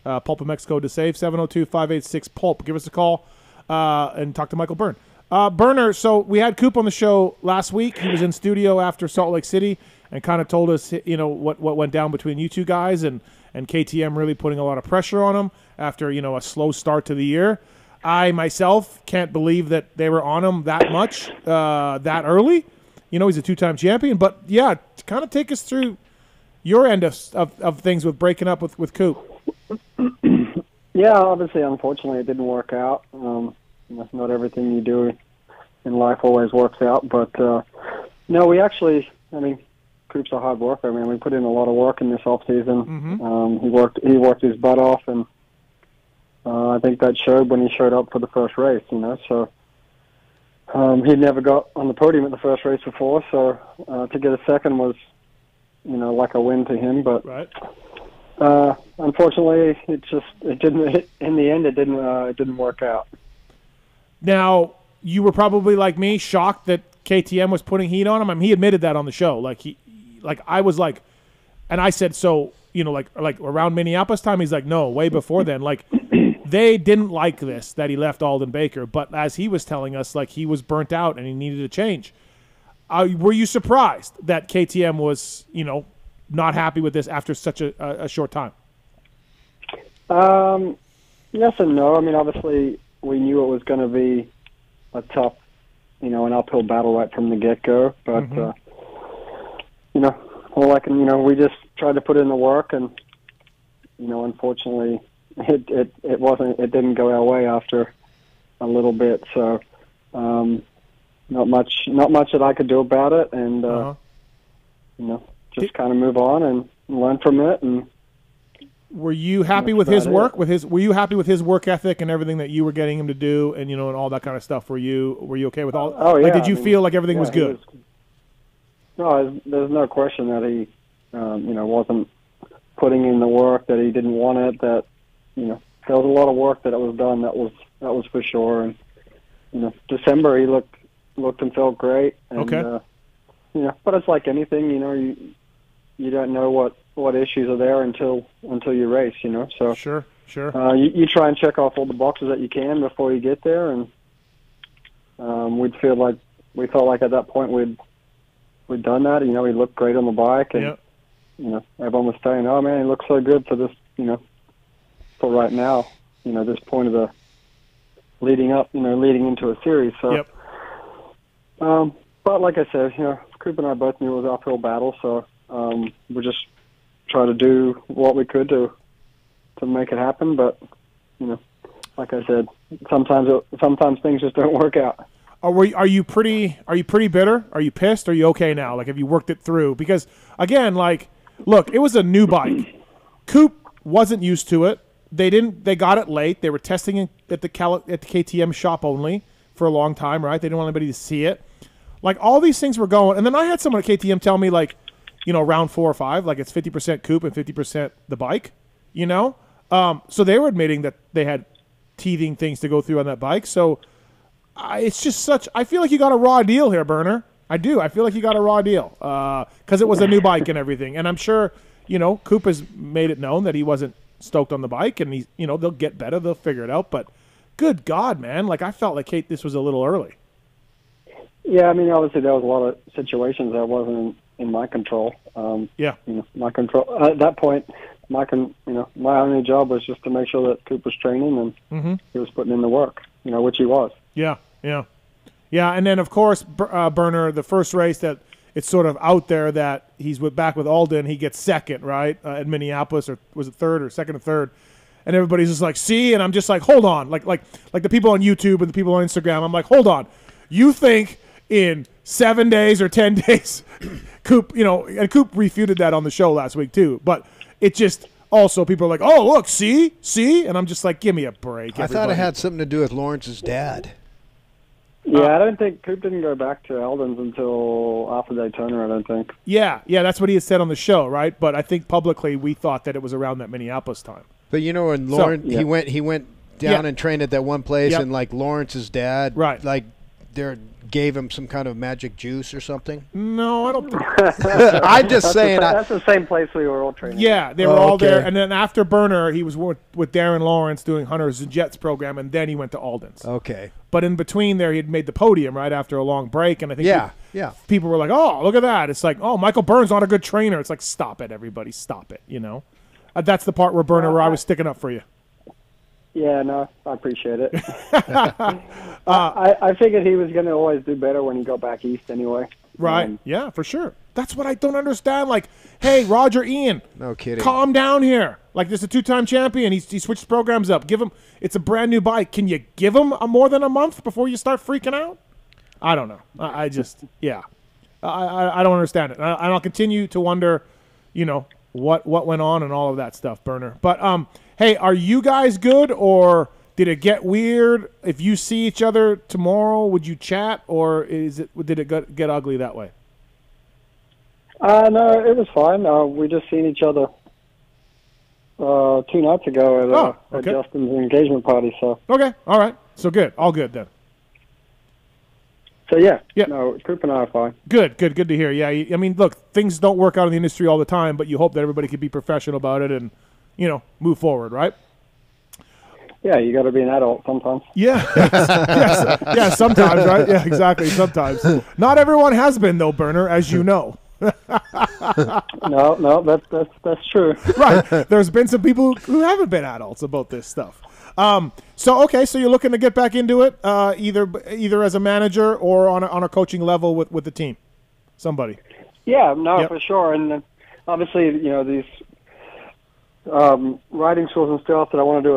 Pulp of Mexico to save, 702-586-PULP. Give us a call and talk to Michael Byrne. Burner, so we had Coop on the show last week. He was in studio after Salt Lake City and kind of told us, what went down between you two guys and KTM really putting a lot of pressure on him after, a slow start to the year. I myself can't believe that they were on him that much that early. He's a two-time champion. But, yeah, kind of take us through your end of things with breaking up with Coop. Yeah, obviously, unfortunately, it didn't work out. Not everything you do in life always works out. But, no, we actually, Coop's a hard worker. We put in a lot of work in this off-season. Mm-hmm. He worked his butt off, and I think that showed when he showed up for the first race, So he'd never got on the podium at the first race before, so to get a second was, like a win to him. But right. Unfortunately, it didn't. In the end, it didn't work out. Now, you were probably like me, shocked that KTM was putting heat on him. He admitted that on the show. I was like, and I said, so, like around Minneapolis time, he's like, no, way before then. They didn't like this, that he left Aldon Baker. But as he was telling us, he was burnt out and he needed a change. Were you surprised that KTM was, not happy with this after such a short time? Yes and no. Obviously, we knew it was going to be a tough, an uphill battle right from the get-go. But, we just tried to put in the work, and, unfortunately, it didn't go our way after a little bit. So, not much that I could do about it, and just kind of move on and learn from it. And were you happy with his work? Were you happy with his work ethic and everything that you were getting him to do, and and all that kind of stuff? Were you okay with all? Oh yeah. Did you feel like everything was good? There's no question that he, wasn't putting in the work, that he didn't want it. That there was a lot of work that was done. That was for sure. And December he looked and felt great. And, okay. But it's like anything. You don't know what issues are there until you race. So sure. You try and check off all the boxes that you can before you get there, and we felt like at that point we'd done that. He looked great on the bike, and everyone was saying, "Oh man, he looks so good for this." For right now, this point of the leading into a series. So, yep. But like I said, Coop and I both knew it was an uphill battle, so we just try to do what we could to make it happen. But like I said, sometimes things just don't work out. Are you pretty bitter? Are you pissed? Are you okay now? Have you worked it through? Because again, look, it was a new bike. Coop wasn't used to it. They got it late. They were testing it at the KTM shop only for a long time, right? They didn't want anybody to see it. All these things were going, and then I had someone at KTM tell me round 4 or 5, it's 50% Coop and 50% the bike, So they were admitting that they had teething things to go through on that bike. So it's just I feel like you got a raw deal here, Burner. I do. I feel like you got a raw deal because it was a new bike and everything. And I'm sure, Coop has made it known that he wasn't stoked on the bike, and he, they'll get better. They'll figure it out. But good God, man, I felt like, Kate, this was a little early. Yeah, obviously there was a lot of situations that wasn't in my control. My control at that point. My only job was just to make sure that Coop was training and he was putting in the work. Which he was. Yeah. And then of course, Burner, the first race that it's sort of out there that he's back with Aldon, he gets second, right, at Minneapolis, or was it third or second or third? And everybody's just like, see, and I'm just like, hold on, like the people on YouTube and the people on Instagram. I'm like, hold on, you think in 7 days or 10 days, Coop, and Coop refuted that on the show last week too. But it just also people are like, oh look, see, and I'm just like, give me a break. I thought it had something to do with Lawrence's dad. Yeah, I don't think Coop didn't go back to Aldon's until after Daytona, I don't think. Yeah, that's what he had said on the show, right? But I think publicly we thought that it was around that Minneapolis time. But when Lawrence he went down and trained at that one place, and Lawrence's dad gave him some kind of magic juice or something? No, I don't think. I'm just saying. That's the same place we were all training. Yeah, they were all okay. there. And then after Byrne, he was with Darren Lawrence doing Hunters and Jets program, and then he went to Aldon's. Okay. But in between there, he had made the podium right after a long break, and I think people were like, "Oh, look at that!" It's like, "Oh, Michael Byrne's not a good trainer." It's like, "Stop it, everybody, stop it!" You know, that's the part where where I was sticking up for you. Yeah, no, I appreciate it. I figured he was going to always do better when he got back east anyway. Right? Yeah, for sure. That's what I don't understand. Like, hey, Roger Ian, no kidding, calm down here. Like, this is a 2-time champion. He switched programs up. Give him. It's a brand new bike. Can you give him more than a month before you start freaking out? I don't know. I just I don't understand it. And I'll continue to wonder, you know, what went on and all of that stuff, Byrne. But hey, are you guys good, or did it get weird? If you see each other tomorrow, would you chat, or did it get ugly that way? No, it was fine. We just seen each other 2 nights ago at Justin's engagement party. So okay, all right, so good, all good then. So yeah, no, Cooper and I are fine. Good to hear. Yeah, I mean, look, things don't work out in the industry all the time, but you hope that everybody can be professional about it and, you know, move forward, right? Yeah, you got to be an adult sometimes. Yeah, yeah, sometimes, right? Yeah, exactly, sometimes. Not everyone has been though, Byrne, as you know. No, that's true. Right, there's been some people who haven't been adults about this stuff. So you're looking to get back into it, either as a manager or on a coaching level with the team, somebody. Yeah, no, for sure, and obviously, you know, these riding schools and stuff that I want to do